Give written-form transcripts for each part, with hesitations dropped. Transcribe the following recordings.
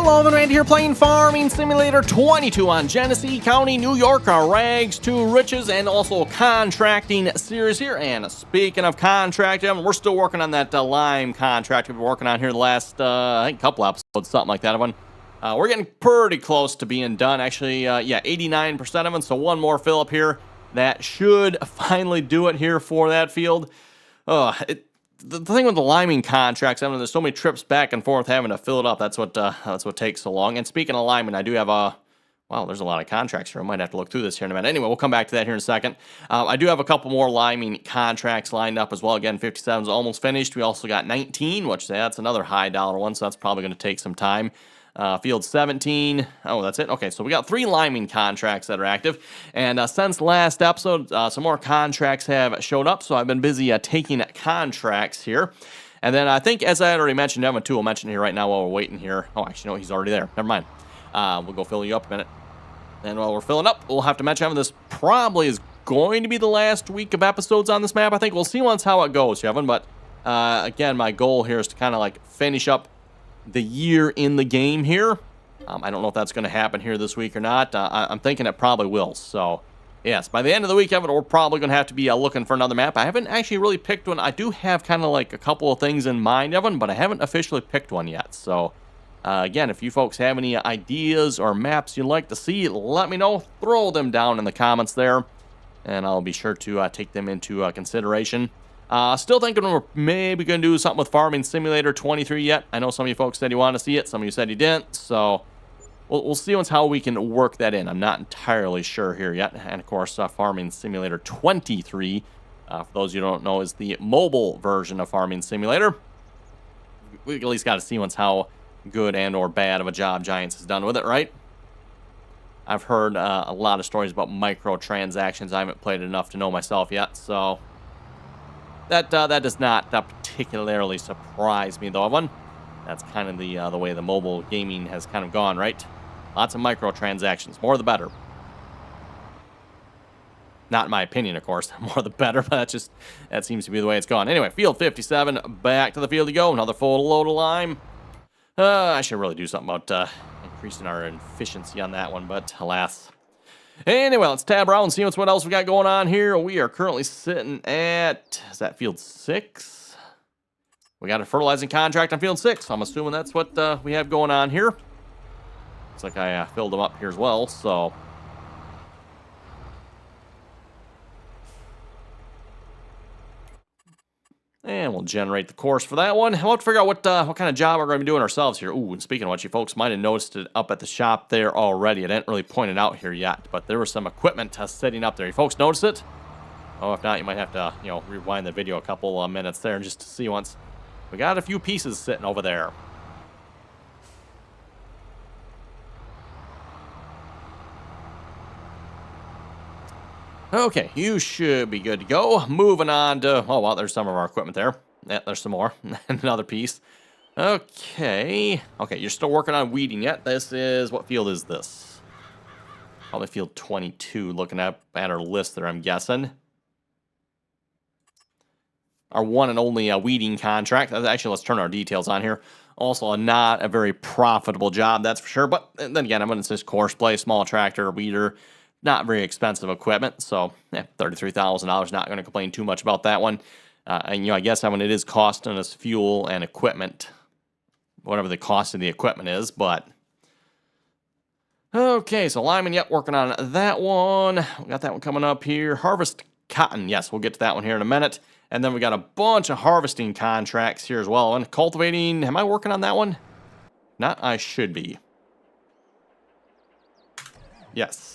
Hello, everyone, Randy here playing Farming Simulator 22 on Genesee County, New York, our Rags to Riches, and also contracting series here. And speaking of contracting, we're still working on that lime contract we've been working on here the last, I think, couple episodes, something like that. We're getting pretty close to being done, actually, yeah, 89% of them, so one more fill up here. That should finally do it here for that field. The thing with the liming contracts, I mean, there's so many trips back and forth having to fill it up. That's what takes so long. And speaking of liming, I do have there's a lot of contracts here. I might have to look through this here in a minute. Anyway, we'll come back to that here in a second. I do have a couple more liming contracts lined up as well. Again, 57 is almost finished. We also got 19, which that's another high dollar one, so that's probably going to take some time. Field 17. Oh, that's it. Okay, so we got 3 liming contracts that are active. And since last episode, some more contracts have showed up. So I've been busy taking contracts here. And then I think, as I had already mentioned, Evan too will mention here right now while we're waiting here. Oh, actually, no, he's already there. Never mind. We'll go fill you up a minute. And while we're filling up, we'll have to mention Evan, this probably is going to be the last week of episodes on this map. I think we'll see once how it goes, Evan. But again, my goal here is to kind of like finish up the year in the game here. I don't know if that's going to happen here this week or not. I'm thinking it probably will. So, yes, by the end of the week, Evan, we're probably going to have to be looking for another map. I haven't actually really picked one. I do have kind of like a couple of things in mind, Evan, but I haven't officially picked one yet. So, again, if you folks have any ideas or maps you'd like to see, let me know. Throw them down in the comments there, and I'll be sure to take them into consideration. Still thinking we're maybe going to do something with Farming Simulator 23 yet. I know some of you folks said you want to see it. Some of you said you didn't. So we'll see once how we can work that in. I'm not entirely sure here yet. And, of course, Farming Simulator 23, for those you don't know, is the mobile version of Farming Simulator. We at least got to see once how good and or bad of a job Giants has done with it, right? I've heard a lot of stories about microtransactions. I haven't played enough to know myself yet, so that does not particularly surprise me, though, Evan. That's kind of the way the mobile gaming has kind of gone, right? Lots of microtransactions. More the better. Not in my opinion, of course. More the better, but that seems to be the way it's gone. Anyway, field 57, back to the field you go. Another full load of lime. I should really do something about increasing our efficiency on that one, but alas. Anyway, let's tab around and see what else we got going on here. We are currently sitting at, is that field 6? We got a fertilizing contract on field 6. I'm assuming that's what we have going on here. Looks like I filled them up here as well, so. And we'll generate the course for that one. We'll have to figure out what kind of job we're going to be doing ourselves here. Ooh, and speaking of which, you folks might have noticed it up at the shop there already. I didn't really point it out here yet, but there was some equipment sitting up there. You folks notice it? Oh, if not, you might have to, rewind the video a couple minutes there just to see once. We got a few pieces sitting over there. Okay, you should be good to go. Moving on to, oh, well, there's some of our equipment there. Yeah, there's some more. Another piece. Okay, you're still working on weeding yet. This is, what field is this? Probably field 22, looking at our list there, I'm guessing. Our one and only weeding contract. Actually, let's turn our details on here. Also, not a very profitable job, that's for sure. But then again, I'm going to just course play, small tractor, weeder. Not very expensive equipment, so $33,000. Not going to complain too much about that one. And I guess it is costing us fuel and equipment, whatever the cost of the equipment is. But okay, so lineman, yep, working on that one. We got that one coming up here. Harvest cotton, yes, we'll get to that one here in a minute. And then we got a bunch of harvesting contracts here as well. And cultivating, am I working on that one? Not, I should be. Yes.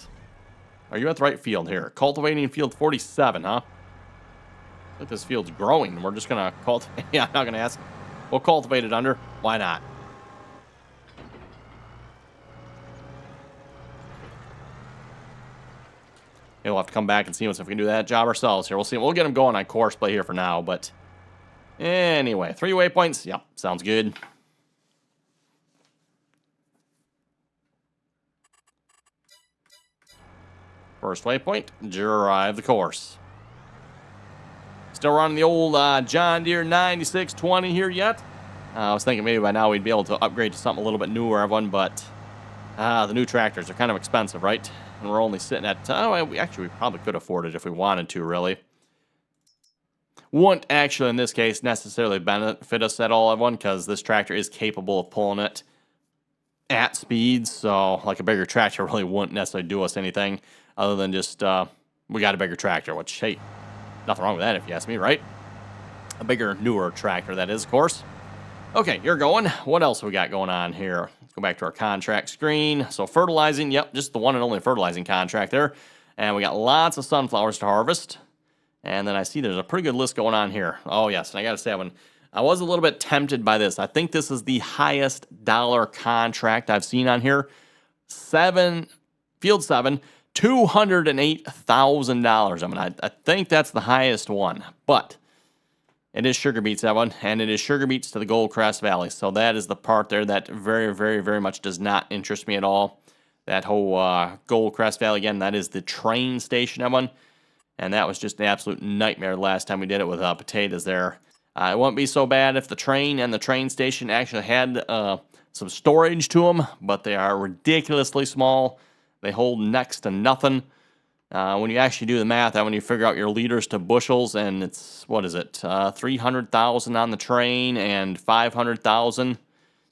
Are you at the right field here? Cultivating field 47, huh? I think this field's growing. We're just going to cultivate. Yeah, I'm not going to ask. We'll cultivate it under. Why not? Okay, we'll have to come back and see if we can do that job ourselves here. We'll see. We'll get them going on course play here for now. But anyway, 3 waypoints. Yep, sounds good. First waypoint, drive the course. Still running the old John Deere 9620 here yet. I was thinking maybe by now we'd be able to upgrade to something a little bit newer, everyone, but the new tractors are kind of expensive, right? And we're only sitting at, we probably could afford it if we wanted to, really. Wouldn't actually, in this case, necessarily benefit us at all, everyone, because this tractor is capable of pulling it at speeds, so like a bigger tractor really wouldn't necessarily do us anything other than just, we got a bigger tractor, which, hey, nothing wrong with that if you ask me, right? A bigger, newer tractor, that is, of course. Okay, you're going. What else we got going on here? Let's go back to our contract screen. So fertilizing, yep, just the one and only fertilizing contract there. And we got lots of sunflowers to harvest. And then I see there's a pretty good list going on here. Oh, yes, and I got to say, I was a little bit tempted by this. I think this is the highest dollar contract I've seen on here. Field 7, $208,000. I think that's the highest one, but it is sugar beets, everyone, and it is sugar beets to the Goldcrest Valley. So that is the part there that very, very, very much does not interest me at all. That whole Goldcrest Valley, again, that is the train station, everyone. And that was just an absolute nightmare last time we did it with potatoes there. It wouldn't be so bad if the train and the train station actually had some storage to them, but they are ridiculously small. They hold next to nothing. When you actually do the math, when you figure out your liters to bushels, and it's, 300,000 on the train and 500,000.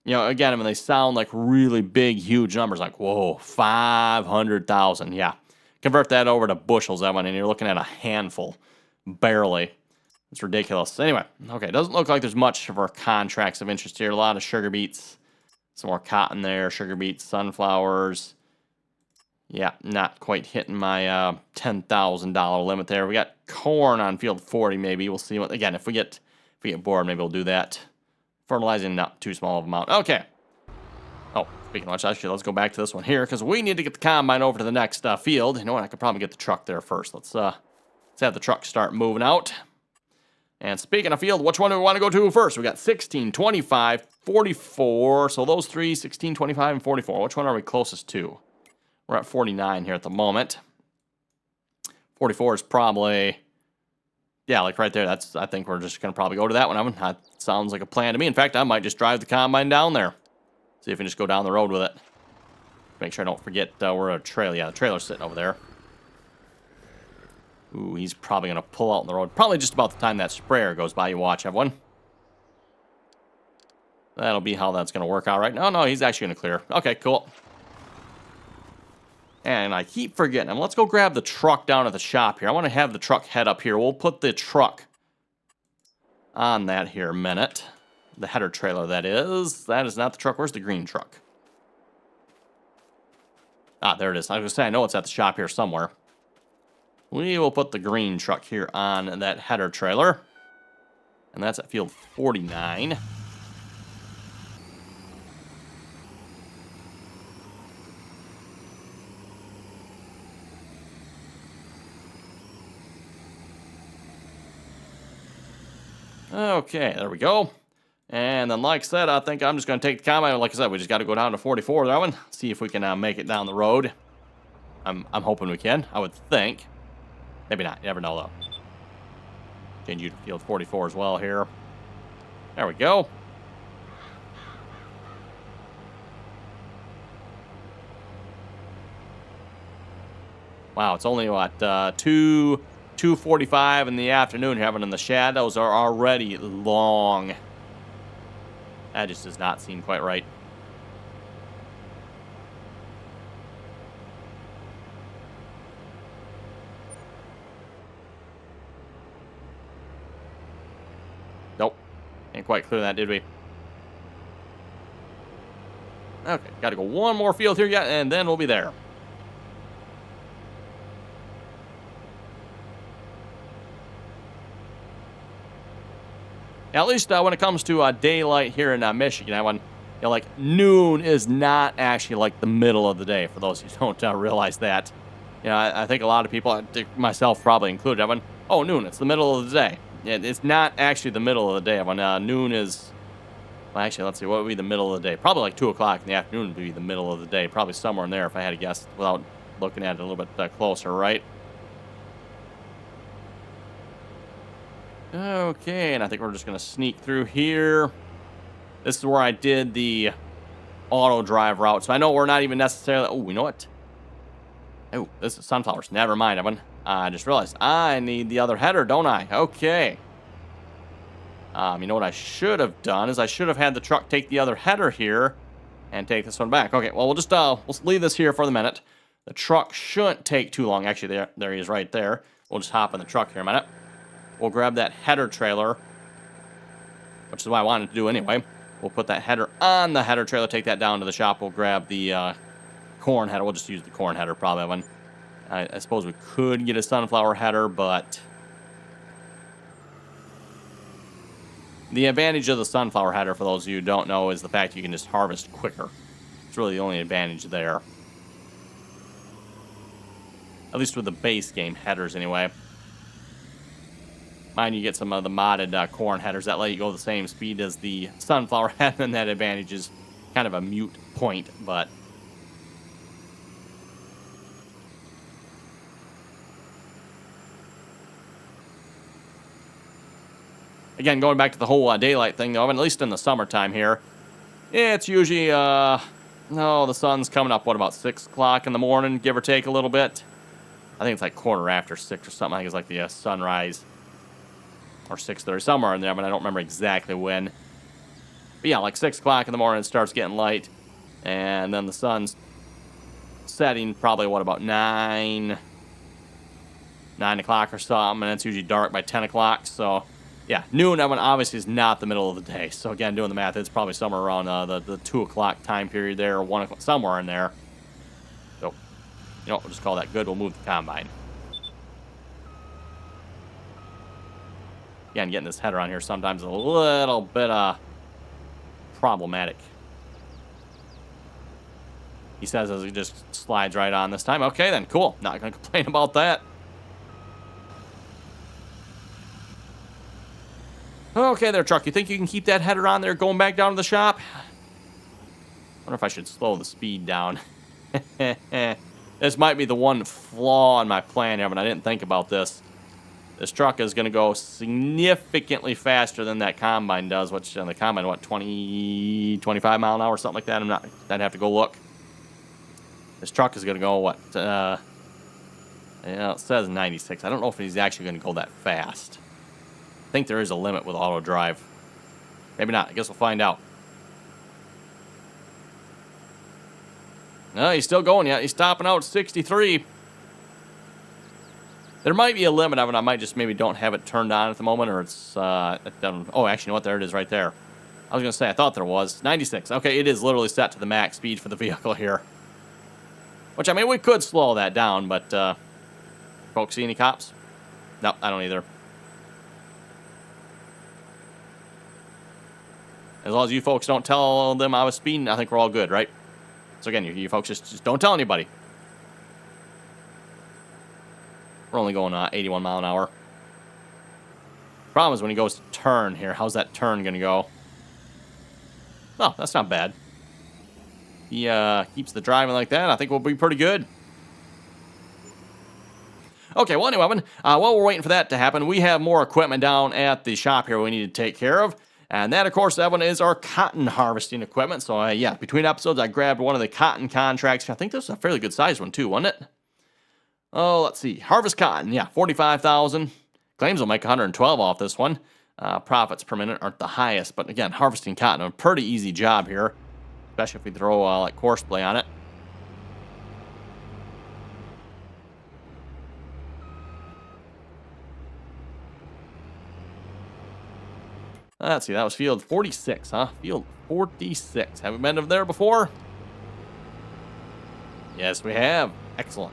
You know, again, they sound like really big, huge numbers, like, whoa, 500,000, yeah. Convert that over to bushels, and you're looking at a handful, barely. It's ridiculous. Anyway, okay, doesn't look like there's much of our contracts of interest here. A lot of sugar beets, some more cotton there, sugar beets, sunflowers. Yeah, not quite hitting my $10,000 limit there. We got corn on field 40, maybe. We'll see what, again, if we get bored, maybe we'll do that. Fertilizing, not too small of an amount. Okay. Oh, speaking of which, actually, let's go back to this one here, because we need to get the combine over to the next field. You know what? I could probably get the truck there first. Let's have the truck start moving out. And speaking of field, which one do we want to go to first? We got 16, 25, 44. So those three, 16, 25, and 44. Which one are we closest to? We're at 49 here at the moment. 44 is probably, yeah, like right there. I think we're just going to probably go to that one. That sounds like a plan to me. In fact, I might just drive the combine down there. See if we can just go down the road with it. Make sure I don't forget we're a trailer. Yeah, the trailer's sitting over there. Ooh, he's probably going to pull out on the road. Probably just about the time that sprayer goes by. You watch, everyone. That'll be how that's going to work out right now. No, he's actually going to clear. Okay, cool. And I keep forgetting him. Let's go grab the truck down at the shop here. I want to have the truck head up here. We'll put the truck on that here a minute. The header trailer, that is. That is not the truck. Where's the green truck? Ah, there it is. I was going to say, I know it's at the shop here somewhere. We will put the green truck here on that header trailer. And that's at field 49. Okay, there we go. And then, like I said, I think I'm just going to take the combine. Like I said, we just got to go down to 44, that one. See if we can make it down the road. I'm hoping we can. I would think. Maybe not. You never know, though. Change you to field 44 as well here. There we go. Wow, it's only, what, 2:45 in the afternoon here, and the shadows are already long. That just does not seem quite right. Nope. Can't quite clear that, did we? Okay, got to go one more field here yet, and then we'll be there. Now, at least when it comes to daylight here in Michigan, like noon is not actually like the middle of the day. For those who don't realize that, I think a lot of people, myself probably included, oh, noon, it's the middle of the day. Yeah, it's not actually the middle of the day. Noon is, well, actually, let's see, what would be the middle of the day? Probably like 2 o'clock in the afternoon would be the middle of the day. Probably somewhere in there, if I had to guess, without looking at it a little bit closer, right? Okay, and I think we're just going to sneak through here. This is where I did the auto drive route. So I know we're not even necessarily... Oh, you know what? Oh, this is sunflowers. Never mind, Evan. I just realized I need the other header, don't I? Okay. You know what I should have done is I should have had the truck take the other header here and take this one back. Okay, well, we'll just we'll leave this here for the minute. The truck shouldn't take too long. Actually, there he is right there. We'll just hop in the truck here a minute. We'll grab that header trailer, which is what I wanted to do anyway. We'll put that header on the header trailer, take that down to the shop. We'll grab the corn header. We'll just use the corn header probably, Evan. I suppose we could get a sunflower header, but the advantage of the sunflower header, for those of you who don't know, is the fact you can just harvest quicker. It's really the only advantage there. At least with the base game headers, anyway. Mind you get some of the modded corn headers that let you go the same speed as the sunflower header, and that advantage is kind of a moot point, but... Again, going back to the whole daylight thing, though, at least in the summertime here, it's usually, the sun's coming up, what, about 6 o'clock in the morning, give or take a little bit? I think it's like quarter after 6 or something. I think it's like the sunrise, or 6:30, somewhere in there, but I don't remember exactly when. But yeah, like 6 o'clock in the morning, it starts getting light, and then the sun's setting probably, what, about 9 o'clock or something, and it's usually dark by 10 o'clock, so... Yeah, noon, obviously, is not the middle of the day. So, again, doing the math, it's probably somewhere around the 2 o'clock time period there, or 1 o'clock, somewhere in there. So, you know what, we'll just call that good. We'll move the combine. Again, getting this header on here sometimes is a little bit problematic. He says as he just slides right on this time. Okay, then, cool. Not going to complain about that. Okay there, truck. You think you can keep that header on there going back down to the shop? Wonder if I should slow the speed down. This might be the one flaw in my plan, Evan. I didn't think about this. This truck is going to go significantly faster than that combine does, which on the combine, what, 20, 25 mile an hour, something like that? I'd have to go look. This truck is going to go, what? It says 96. I don't know if he's actually going to go that fast. I think there is a limit with auto drive. Maybe not. I guess we'll find out. No, he's still going yet. He's stopping out at 63. There might be a limit of it. I might just maybe don't have it turned on at the moment, or it's... oh, actually, you know what? There it is right there. I was going to say, I thought there was. 96. Okay, it is literally set to the max speed for the vehicle here. Which, I mean, we could slow that down, but... folks, see any cops? No, I don't either. As long as you folks don't tell them I was speeding, I think we're all good, right? So again, you folks just don't tell anybody. We're only going 81 mile an hour. Problem is when he goes to turn here, how's that turn going to go? Oh, that's not bad. He keeps the driving like that. I think we'll be pretty good. Okay, well, anyway, while we're waiting for that to happen, we have more equipment down at the shop here we need to take care of. And that, of course, Evan, is our cotton harvesting equipment. So, yeah, between episodes, I grabbed one of the cotton contracts. I think this is a fairly good size one, too, wasn't it? Oh, let's see. Harvest cotton, yeah, 45,000. Claims will make 112 off this one. Profits per minute aren't the highest. But, again, harvesting cotton, a pretty easy job here. Especially if we throw, like, horseplay on it. Let's see, that was field 46, huh? Field 46. Have we been over there before? Yes, we have. Excellent.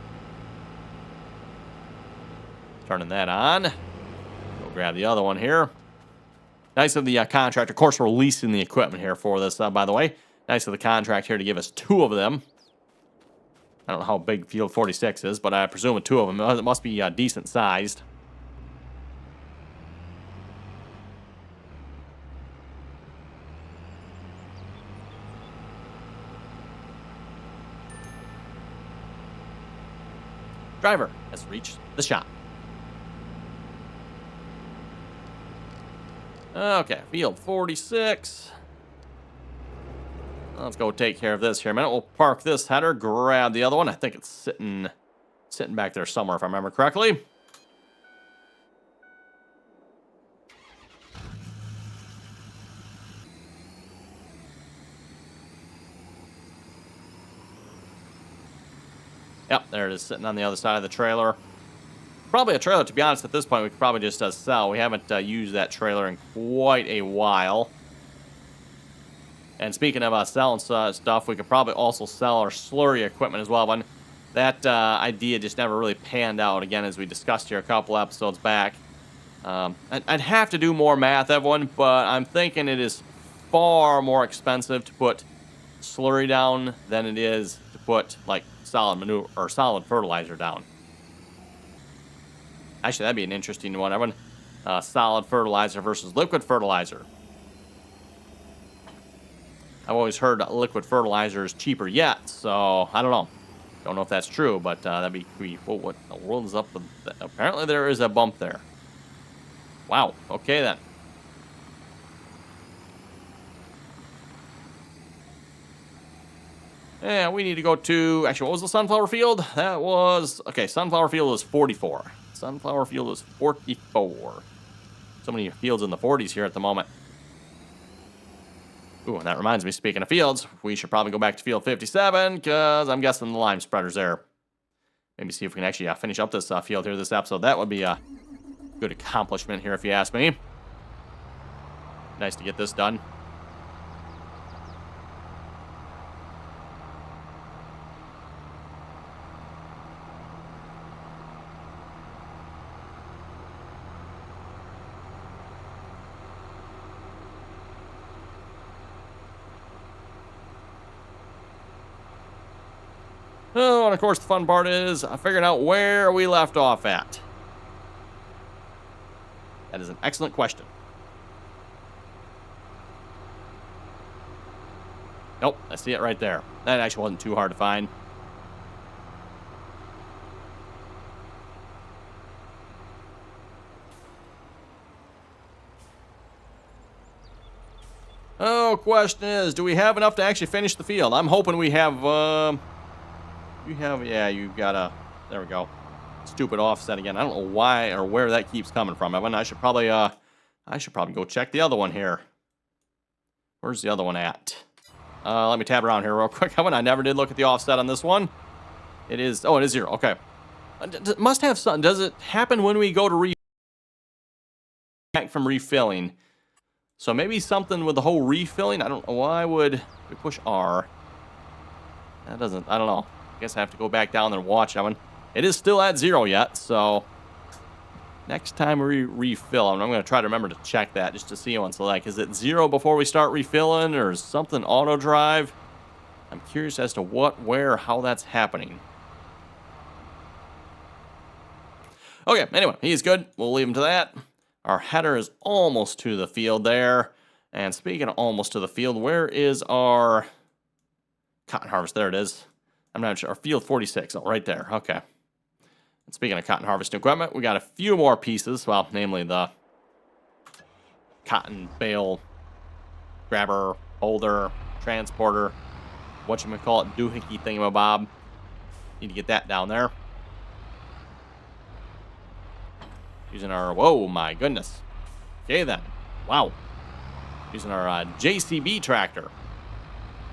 Turning that on. Go grab the other one here. Nice of the contractor. Of course, we're leasing the equipment here for this, by the way. Nice of the contract here to give us 2 of them. I don't know how big field 46 is, but I presume with 2 of them, it must be decent sized. Driver has reached the shop. Okay, field 46. Let's go take care of this here a minute. We'll park this header, grab the other one. I think it's sitting back there somewhere, if I remember correctly. Yep, there it is, sitting on the other side of the trailer. Probably a trailer, to be honest, at this point, we could probably just sell. We haven't used that trailer in quite a while. And speaking of selling stuff, we could probably also sell our slurry equipment as well. But that idea just never really panned out, again, as we discussed here a couple episodes back. I'd have to do more math, everyone, but I'm thinking it is far more expensive to put slurry down than it is to put, like, solid manure or solid fertilizer down. Actually, that'd be an interesting one, everyone. Solid fertilizer versus liquid fertilizer. I've always heard liquid fertilizer is cheaper yet, so I don't know. Don't know if that's true, but that'd be well, what the world is up with that? Apparently there is a bump there. Wow, okay then. Yeah, we need to go to, actually, what was the sunflower field? That was, okay, sunflower field was 44. Sunflower field was 44. So many fields in the 40s here at the moment. Ooh, and that reminds me, speaking of fields, we should probably go back to field 57, because I'm guessing the lime spreader's there. Maybe see if we can actually finish up this field here this episode. That would be a good accomplishment here, if you ask me. Nice to get this done. Oh, and of course the fun part is figuring out where we left off at. That is an excellent question. Nope, I see it right there. That actually wasn't too hard to find. Oh, question is, do we have enough to actually finish the field? I'm hoping we have, yeah, you've got a, there we go. Stupid offset again. I don't know why or where that keeps coming from, Evan. I should probably go check the other one here. Where's the other one at? Let me tab around here real quick, Evan. I never did look at the offset on this one. It is, oh, it is 0. Okay. Must have something. Does it happen when we go to back from refilling? So maybe something with the whole refilling. I don't know. Why would we push R? That doesn't, I don't know. I guess I have to go back down there and watch that one. It is still at 0 yet, so next time we refill, I'm going to try to remember to check that just to see once. Like, is it 0 before we start refilling, or is something auto drive? I'm curious as to what, where, how that's happening. Okay, anyway, he's good. We'll leave him to that. Our header is almost to the field there. And speaking of almost to the field, where is our cotton harvest? There it is. I'm not sure. Our field 46. Oh, right there. Okay. And speaking of cotton harvesting equipment, we got a few more pieces. Well, namely the cotton bale grabber, holder, transporter, whatchamacallit, doohickey thingamabob. Need to get that down there. Using our, whoa, my goodness. Okay, then. Wow. Using our JCB tractor.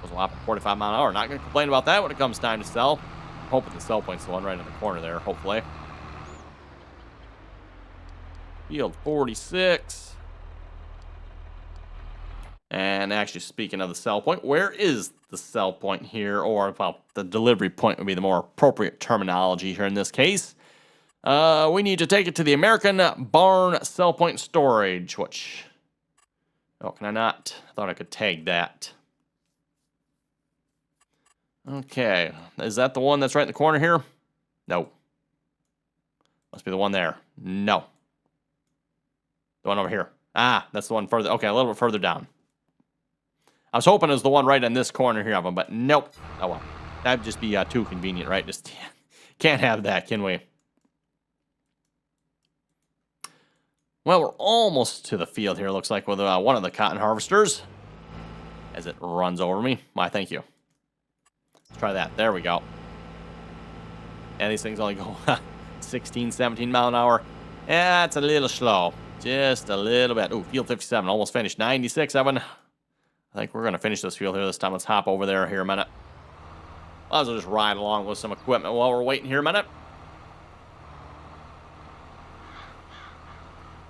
Goes a lot for 45 mile an hour. Not going to complain about that when it comes time to sell. I'm hoping the sell point's the one right in the corner there, hopefully. Field 46. And actually, speaking of the sell point, where is the sell point here? Or, well, the delivery point would be the more appropriate terminology here in this case. We need to take it to the American Barn Sell Point Storage, which, oh, can I not? I thought I could tag that. Okay, is that the one that's right in the corner here? No. Must be the one there. No. The one over here. Ah, that's the one further, okay, a little bit further down. I was hoping it was the one right in this corner here of them, but nope. Oh well, that'd just be too convenient, right? Just can't have that, can we? Well, we're almost to the field here, looks like, with one of the cotton harvesters. as it runs over me. Why, thank you. Let's try that. There we go. And these things only go 16, 17 mile an hour. That's a little slow. Just a little bit. Ooh, field 57. Almost finished. 96, Evan. I think we're going to finish this field here this time. Let's hop over there here a minute. Might as well just ride along with some equipment while we're waiting here a minute.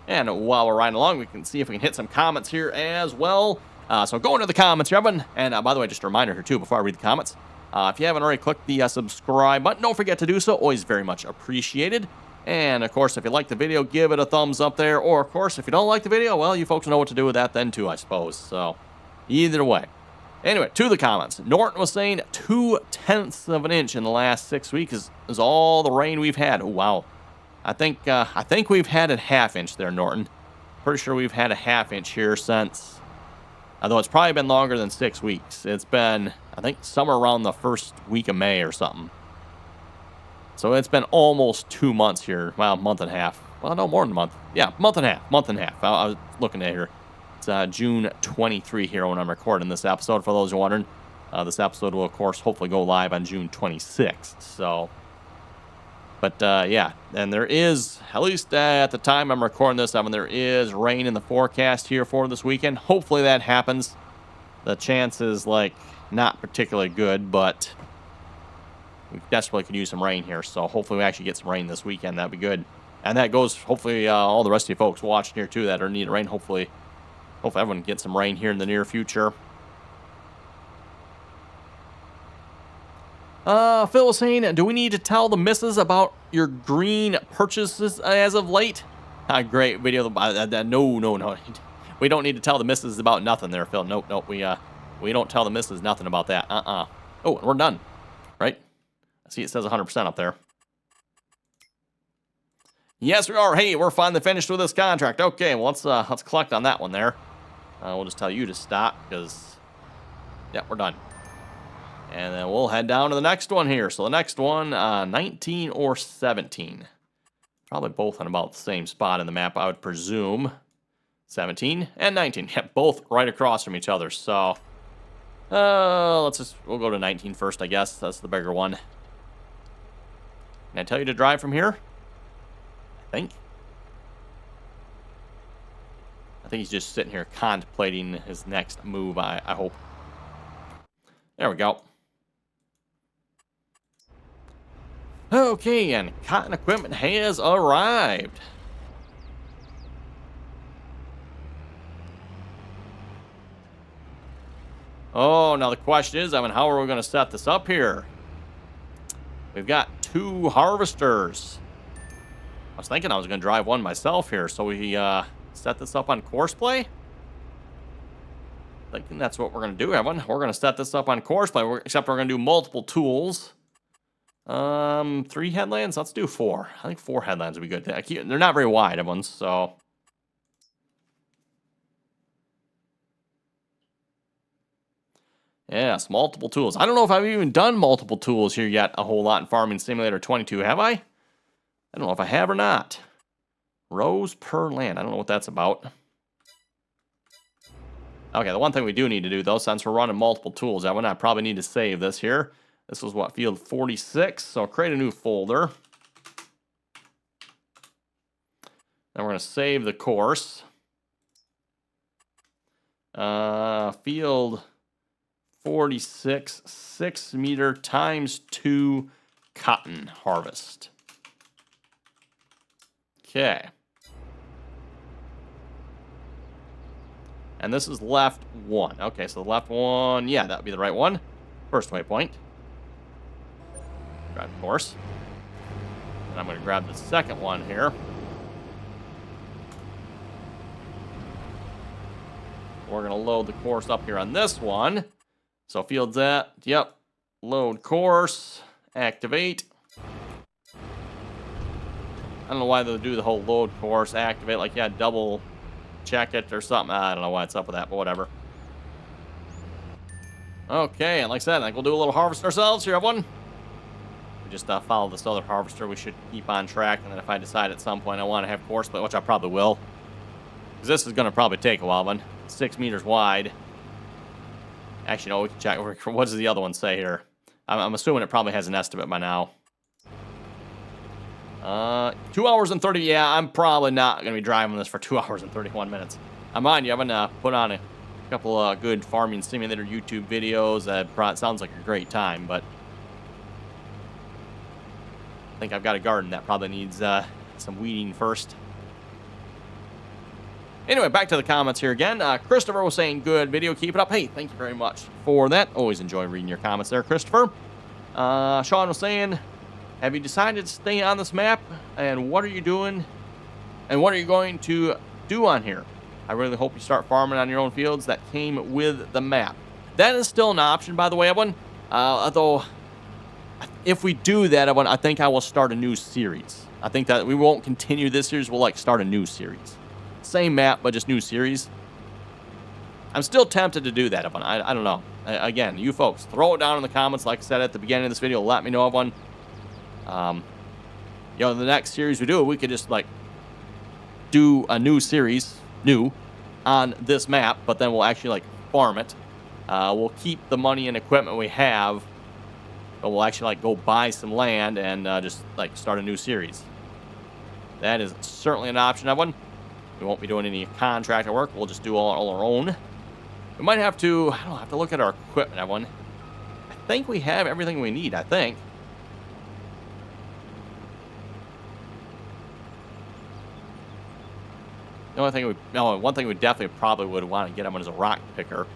And while we're riding along, we can see if we can hit some comments here as well. So go into the comments, Evan. And by the way, just a reminder here too, before I read the comments. If you haven't already clicked the subscribe button, don't forget to do so. Always very much appreciated. And, of course, if you like the video, give it a thumbs up there. Or, of course, if you don't like the video, well, you folks know what to do with that then, too, I suppose. So, either way. Anyway, to the comments. Norton was saying 0.2 of an inch in the last 6 weeks is all the rain we've had. Oh, wow. I think we've had a half inch there, Norton. Pretty sure we've had a half inch here since... Although it's probably been longer than 6 weeks. It's been, I think, somewhere around the first week of May or something. So it's been almost 2 months here. Well, a month and a half. Well, no, more than a month. Yeah, month and a half. Month and a half. I was looking at here. It's June 23 here when I'm recording this episode, for those who are wondering. This episode will, of course, hopefully go live on June 26th. So, but, yeah. And there is, at least at the time I'm recording this, there is rain in the forecast here for this weekend. Hopefully that happens. The chance is, like, not particularly good, but... we desperately could use some rain here, so hopefully we actually get some rain this weekend. That'd be good. And that goes, hopefully, all the rest of you folks watching here, too, that are in need of rain. Hopefully everyone gets some rain here in the near future. Phil was saying, do we need to tell the missus about your green purchases as of late? Great video. No. We don't need to tell the missus about nothing there, Phil. Nope. We don't tell the missus nothing about that. Oh, and we're done. Right? See, it says 100% up there. Yes, we are. Hey, we're finally finished with this contract. Okay, well, let's collect on that one there. We'll just tell you to stop because, yeah, we're done. And then we'll head down to the next one here. So the next one, 19 or 17. Probably both on about the same spot in the map, I would presume. 17 and 19. Yeah, both right across from each other. So, we'll go to 19 first, I guess. That's the bigger one. Can I tell you to drive from here? I think he's just sitting here contemplating his next move, I hope. There we go. Okay, and cotton equipment has arrived. Oh, now the question is, how are we going to set this up here? We've got 2 harvesters. I was thinking I was going to drive one myself here, so we set this up on course play. Thinking that's what we're going to do, Evan. We're going to set this up on course play, except we're going to do multiple tools. 3 headlands? Let's do 4. I think 4 headlands would be good. They're not very wide, Evan, so... Yes, multiple tools. I don't know if I've even done multiple tools here yet a whole lot in Farming Simulator 22, have I? I don't know if I have or not. Rows per land. I don't know what that's about. Okay, the one thing we do need to do, though, since we're running multiple tools, I probably need to save this here. This was, what, field 46? So create a new folder. Then we're going to save the course. Field 46, 6 meter times 2 cotton harvest. Okay. And this is left 1. Okay, so the left one, yeah, that would be the right one. First waypoint. Grab the course. And I'm going to grab the second one here. We're going to load the course up here on this one. So fields that, yep, load course, activate. I don't know why they'll do the whole load course, activate, like, yeah, double check it or something. I don't know why it's up with that, but whatever. Okay, and like I said, I think we'll do a little harvest ourselves here, everyone. We just follow this other harvester. We should keep on track, and then if I decide at some point I want to have course play, which I probably will, because this is going to probably take a while, man. 6 meters wide. Actually, no, we can check. What does the other one say here? I'm assuming it probably has an estimate by now. 2 hours and 30. Yeah, I'm probably not going to be driving this for 2 hours and 31 minutes. Mind you, I've been put on a couple of good farming simulator YouTube videos. That sounds like a great time, but I think I've got a garden that probably needs some weeding first. Anyway, back to the comments here again. Christopher was saying, good video, keep it up. Hey, thank you very much for that. Always enjoy reading your comments there, Christopher. Sean was saying, have you decided to stay on this map? And what are you doing? And what are you going to do on here? I really hope you start farming on your own fields that came with the map. That is still an option, by the way, Evan. Although, if we do that, Evan, I think I will start a new series. I think that we won't continue this series. We'll, start a new series. Same map, but just new series. I'm still tempted to do that, Evan. I don't know. Again, you folks, throw it down in the comments. Like I said at the beginning of this video, let me know, Evan. The next series we do, we could just, do a new series, on this map, but then we'll actually, farm it. We'll keep the money and equipment we have, but we'll actually, go buy some land and just, start a new series. That is certainly an option, Evan. We won't be doing any contractor work. We'll just do all our own. We might have to, I don't know, have to look at our equipment, Evan. I think we have everything we need, I think. The only thing one thing we definitely probably would want to get him is a rock picker.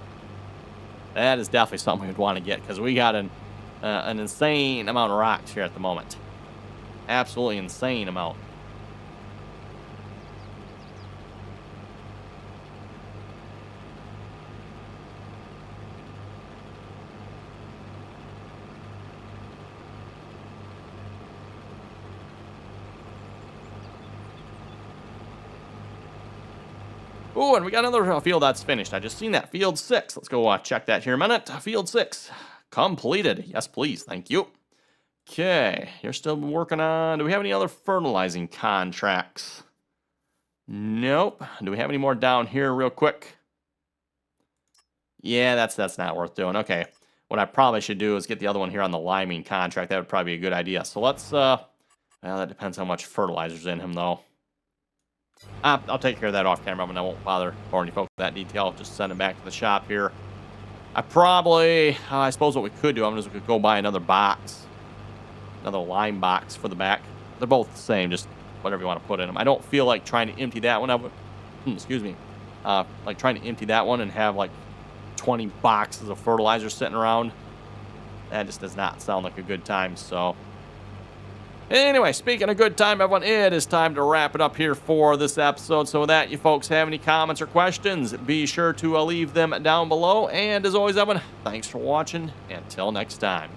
That is definitely something we'd want to get because we got an insane amount of rocks here at the moment. Absolutely insane amount. Oh, and we got another field that's finished. I just seen that. Field 6. Let's go check that here a minute. Field 6. Completed. Yes, please. Thank you. Okay. You're still working on... Do we have any other fertilizing contracts? Nope. Do we have any more down here real quick? Yeah, that's not worth doing. Okay. What I probably should do is get the other one here on the liming contract. That would probably be a good idea. So let's... Well, that depends how much fertilizer's in him, though. I'll take care of that off camera, and I won't bother boring you folks with that detail. I'll just send it back to the shop here. I suppose what we could do, we could go buy another box. Another lime box for the back. They're both the same, just whatever you want to put in them. I don't feel like trying to empty that one up. Excuse me. Trying to empty that one and have 20 boxes of fertilizer sitting around. That just does not sound like a good time, so... Anyway, speaking of good time, everyone, it is time to wrap it up here for this episode. So with that, you folks have any comments or questions, be sure to leave them down below. And as always, everyone, thanks for watching. Until next time.